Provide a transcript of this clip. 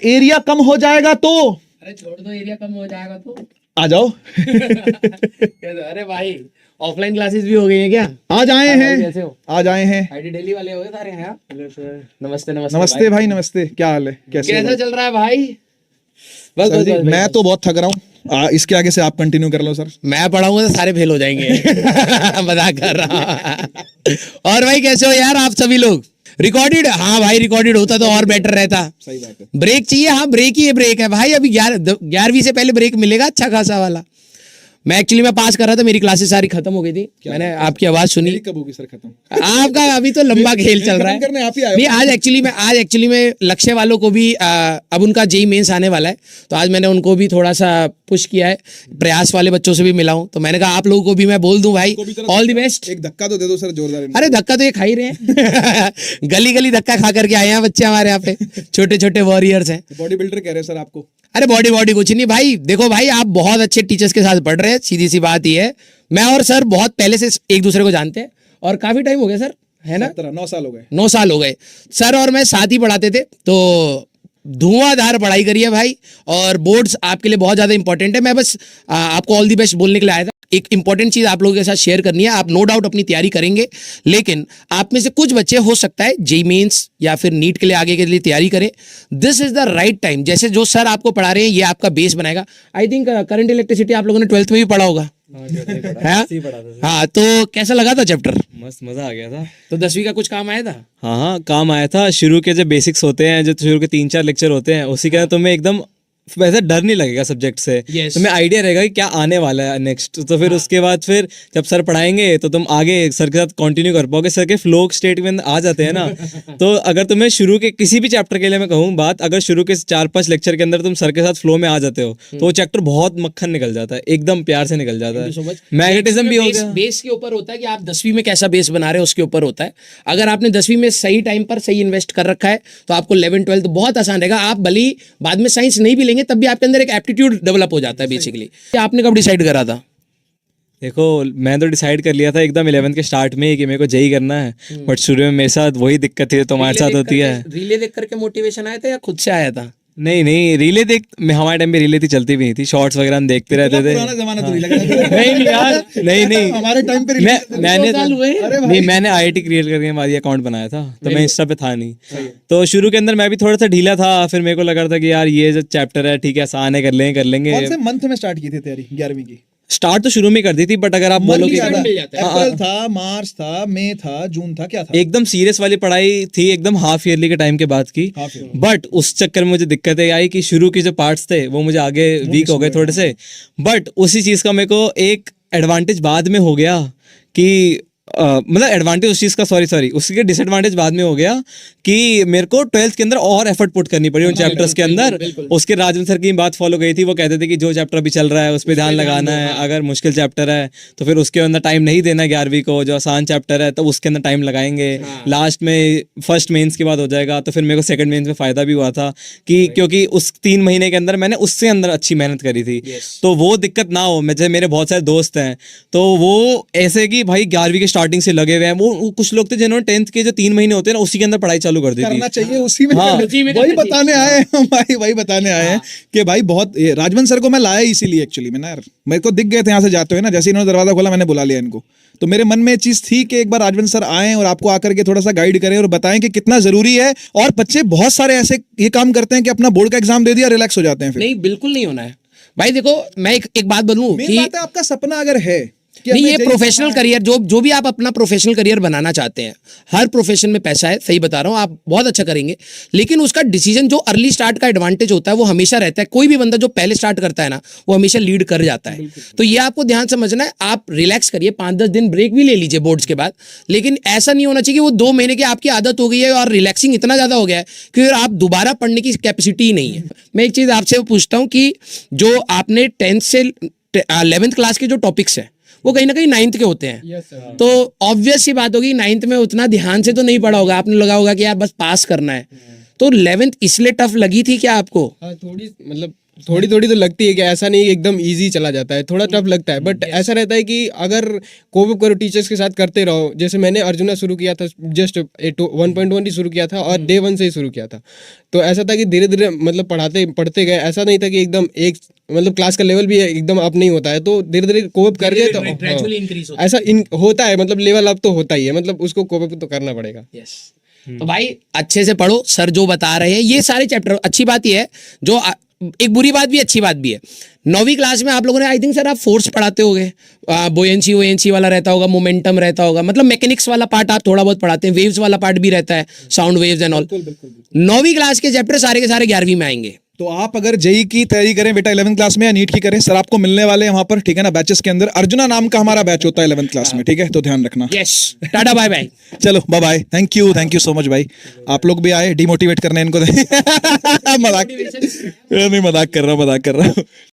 Area कम हो जाएगा तो अरे छोड़ दो, एरिया कम हो जाएगा तो आ जाओ। अरे भाई ऑफलाइन क्लासेस भी हो गई है क्या? आज आए हाँ भाई, हैं, कैसे हो? आज आए हैं। आईटी डेली वाले हो गए सारे हैं? नमस्ते नमस्ते नमस्ते भाई, नमस्ते। क्या हाल है, कैसे हो कैसा भाई? चल रहा है भाई? बस सर बस जी, बस मैं तो बहुत थक रहा हूँ। इसके आगे से आप कंटिन्यू कर लो सर। मैं पढ़ाऊंगा तो सारे फेल हो जाएंगे। मजाक कर रहा हूँ। और भाई कैसे हो यार आप सभी लोग? रिकॉर्डेड? हाँ भाई रिकॉर्डेड होता तो और बेटर रहता। सही बात है। ब्रेक चाहिए? हाँ ब्रेक ही है, ब्रेक है भाई। अभी 11वीं से पहले ब्रेक मिलेगा अच्छा खासा वाला। मैं एक्चुअली मैं पास कर रहा था, मेरी क्लासेस सारी खत्म हो गई थी। मैंने आपकी आवाज सुनी। कब होगी सर खत्म? आपका अभी तो लंबा खेल चल रहा है। करने आप ही आए हो। नहीं आज एक्चुअली में लक्ष्य वालों को भी अब उनका जेई मेंस आने वाला है, तो आज मैंने उनको भी थोड़ा सा पुश किया है। प्रयास वाले बच्चों से भी मिला हूं, तो मैंने कहा आप लोगों को भी मैं बोल दूं भाई ऑल द बेस्ट। एक धक्का तो दे दो सर जोरदार। अरे धक्का तो ये खा ही रहे हैं। गली गली धक्का खा करके आए हैं बच्चे हमारे यहाँ पे, छोटे छोटे वॉरियर्स हैं। बॉडी बिल्डर कह रहे हैं सर आपको। अरे बॉडी कुछ नहीं भाई। देखो भाई आप बहुत अच्छे टीचर्स के साथ पढ़ रहे हैं, सीधी सी बात ही है। मैं और सर बहुत पहले से एक दूसरे को जानते हैं और काफी टाइम हो गया सर, है ना? 9 साल हो गए। 9 साल हो गए। सर और मैं साथ ही पढ़ाते थे, तो धुआंधार पढ़ाई करी है भाई। और बोर्ड्स आपके लिए बहुत ज्यादा इंपॉर्टेंट है। मैं बस आपको ऑल दी बेस्ट बोलने के लिए आया था। एक इंपॉर्टेंट चीज आप लोगों के साथ शेयर करनी है। आप नो डाउट अपनी तैयारी करेंगे, लेकिन आप में से कुछ बच्चे हो सकता है जेई मेंस या फिर नीट के लिए आगे के लिए तैयारी करें। This is the right time. जैसे जो सर आपको पढ़ा रहे हैं ये आपका बेस बनाएगा। आई थिंक करंट इलेक्ट्रिसिटी आप लोगों ने 12th में भी पढ़ा होगा। हाँ, तो कैसा लगा था चैप्टर? मस्त, मजा आ गया था। तो 10वीं का कुछ काम आया था? हाँ काम आया था। शुरू के जो बेसिक्स होते हैं, जो शुरू के 3-4 लेक्चर होते हैं, उसी के अंदर तुम्हें एकदम वैसे डर नहीं लगेगा सब्जेक्ट से। Yes. तुम्हें आइडिया रहेगा कि क्या आने वाला है नेक्स्ट। तो फिर उसके बाद फिर जब सर पढ़ाएंगे तो तुम आगे सर के साथ कंटिन्यू कर पाओगे। सर के फ्लो स्टेट में आ जाते हैं ना। तो अगर तुम्हें शुरू के किसी भी चैप्टर के लिए मैं कहूँ बात, अगर शुरू के 4-5 लेक्चर के अंदर तुम सर के साथ फ्लो में आ जाते हो तो वो चैप्टर बहुत मक्खन निकल जाता है, एकदम प्यार से निकल जाता है। मैग्नेटिज्म भी हो गया। बेस के ऊपर होता है कि आप 10वीं में कैसा बेस बना रहे हो, उसके ऊपर होता है। अगर आपने 10वीं में सही टाइम पर सही इन्वेस्ट कर रखा है तो आपको 11th 12th बहुत आसान रहेगा। आप भले ही बाद में साइंस नहीं भी लेंगे तब भी आपके अंदर एक एप्टीट्यूड डेवलप हो जाता है बेसिकली। आपने कब डिसाइड करा था? देखो मैं तो डिसाइड कर लिया था एकदम 11th के स्टार्ट में ही कि मेरे को जेई करना है। बट शुरू में मेरे साथ वही दिक्कत थी जो तुम्हारे साथ होती है। रीले देख करके मोटिवेशन आया था या खुद से आया था? नहीं रीले देख, हमारे टाइम पे रीले थी, चलती भी नहीं थी। शॉर्ट्स वगैरह हम देखते रहते थे। पुराना जमाना तो नहीं लग रहा था। नहीं यार, नहीं हमारे टाइम पे मैंने आईआईटी क्रिएट करके हमारी अकाउंट बनाया था, तो मैं इंस्टा पे था नहीं। तो शुरू के अंदर मैं भी थोड़ा सा ढीला था। फिर मेरे को लगा था कि यार ये जो चैप्टर है ठीक है, आसान है, कर लेंगे। कौन से मंथ में स्टार्ट की थी तैयारी 11वीं की? स्टार्ट तो शुरू में कर दी थी, बट अगर आप बोलो कि अप्रैल था, मार्च था, मई था, जून था, क्या था? एकदम सीरियस वाली पढ़ाई थी, एकदम हाफ ईयरली के टाइम के बाद की। बट उस चक्कर में मुझे दिक्कतें आई कि शुरू के जो पार्ट्स थे वो मुझे आगे वीक हो गए थोड़े से। बट उसी चीज़ का मेरे को एक एडवांटेज बाद में हो गया कि मतलब एडवांटेज उस चीज़ का, सॉरी उसके डिसएडवांटेज बाद में हो गया कि मेरे को 12th के अंदर और एफर्ट पुट करनी पड़ी उन चैप्टर्स के अंदर। उसके राजन सर की बात फॉलो गई थी। वो कहते थे कि जो चैप्टर अभी चल रहा है उस पर ध्यान लगाना है। अगर मुश्किल चैप्टर है तो फिर उसके अंदर टाइम नहीं देना 11वीं को। जो आसान चैप्टर है तो उसके अंदर टाइम लगाएंगे। लास्ट में फर्स्ट मेंस के बाद हो जाएगा। तो फिर मेरे को सेकंड मेंस में फ़ायदा भी हुआ था कि क्योंकि उस 3 महीने के अंदर मैंने उससे अंदर अच्छी मेहनत करी थी। तो वो दिक्कत ना हो। जैसे मेरे बहुत सारे दोस्त हैं तो वो ऐसे कि भाई 11वीं के स्टार्टिंग से लगे हुए हैं। वो कुछ लोग थे जिन्होंने 10th के जो 3 महीने होते हैं ना उसी के अंदर पढ़ाई चालू कर दी थी। करना चाहिए उसी में। हाँ, वही बताने आए हैं भाई, वही बताने आए हैं कि भाई बहुत राजवंत सर को मैं लाया इसीलिए एक्चुअली में ना यार, मेरे को दिख गए थे यहाँ से जाते हुए ना, जैसे इन्होंने दरवाजा खोला मैंने बुला लिया इनको। तो मेरे मन में चीज थी कि एक बार राजवंत सर आए और आपको आकर के थोड़ा सा गाइड करें और बताएं कि कितना जरूरी है। और बच्चे बहुत सारे ऐसे ये काम करते हैं कि अपना बोर्ड का एग्जाम दे दिया, रिलैक्स हो जाते हैं। फिर नहीं, बिल्कुल नहीं होना है भाई। देखो मैं एक बात बोलूं कि बात है, आपका सपना अगर है नहीं, ये प्रोफेशनल करियर जो भी आप अपना प्रोफेशनल करियर बनाना चाहते हैं, हर प्रोफेशन में पैसा है, सही बता रहा हूं, आप बहुत अच्छा करेंगे। लेकिन उसका डिसीजन जो अर्ली स्टार्ट का एडवांटेज होता है वो हमेशा रहता है। कोई भी बंदा जो पहले स्टार्ट करता है ना वो हमेशा लीड कर जाता है। तो ये आपको ध्यान समझना है। आप रिलैक्स करिए, 5-10 दिन ब्रेक भी ले लीजिए बोर्ड्स के बाद, लेकिन ऐसा नहीं होना चाहिए कि वो 2 महीने की आपकी आदत हो गई है और रिलैक्सिंग इतना ज्यादा हो गया है कि आप दोबारा पढ़ने की कैपेसिटी ही नहीं है। मैं एक चीज आपसे पूछता हूँ कि जो आपने 10th से 11th क्लास के जो टॉपिक्स है वो कहीं ना कहीं 9th के होते हैं। तो ऑब्वियस सी बात होगी 9th में उतना ध्यान से तो नहीं पढ़ा होगा। आपने लगा होगा कि यार बस पास करना है। तो 11th इसलिए टफ लगी थी क्या आपको? हाँ थोड़ी, मतलब थोड़ी थोड़ी तो लगती है कि ऐसा नहीं एकदम इजी चला जाता है, थोड़ा टफ लगता है, बट ऐसा रहता है कि अगर कोप अप करो टीचर्स के साथ करते रहो, जैसे मैंने अर्जुना शुरू किया था, जस्ट 1.1 ही शुरू किया था और डे 1 से ही शुरू किया था, तो ऐसा था कि धीरे धीरे मतलब पढ़ते गए, ऐसा नहीं था कि एकदम एक मतलब क्लास का लेवल भी एकदम अप नहीं होता है, तो धीरे धीरे कोप अप कर गए तो gradually increase होता है। ऐसा होता है, मतलब लेवल अप तो होता ही है, मतलब उसको कोप अप तो करना पड़ेगा। यस तो भाई अच्छे से पढ़ो, सर जो बता रहे हैं ये सारे चैप्टर, अच्छी बात ये है जो एक बुरी बात भी अच्छी बात भी है, 9वीं क्लास में आप लोगों ने आई थिंक सर आप फोर्स पढ़ाते होगे, बोयेंसी वोयेंसी वाला रहता होगा, मोमेंटम रहता होगा, मतलब मैकेनिक्स वाला पार्ट आप थोड़ा बहुत पढ़ाते हैं, वेव्स वाला पार्ट भी रहता है, साउंड वेव्स एंड ऑल। 9वीं क्लास के चैप्टर सारे के सारे 11वीं में आएंगे। तो आप अगर जेई की तैयारी करें बेटा 11th क्लास में या नीट की करें, सर आपको मिलने वाले हैं वहां पर, ठीक है ना, बैचेस के अंदर अर्जुना नाम का हमारा बैच होता है 11th क्लास में, ठीक है, तो ध्यान रखना। Yes tata bye bye. चलो bye bye, thank you so much भाई, आप लोग भी आए डिमोटिवेट करने इनको। मजाक नहीं, मजाक कर रहा हूँ।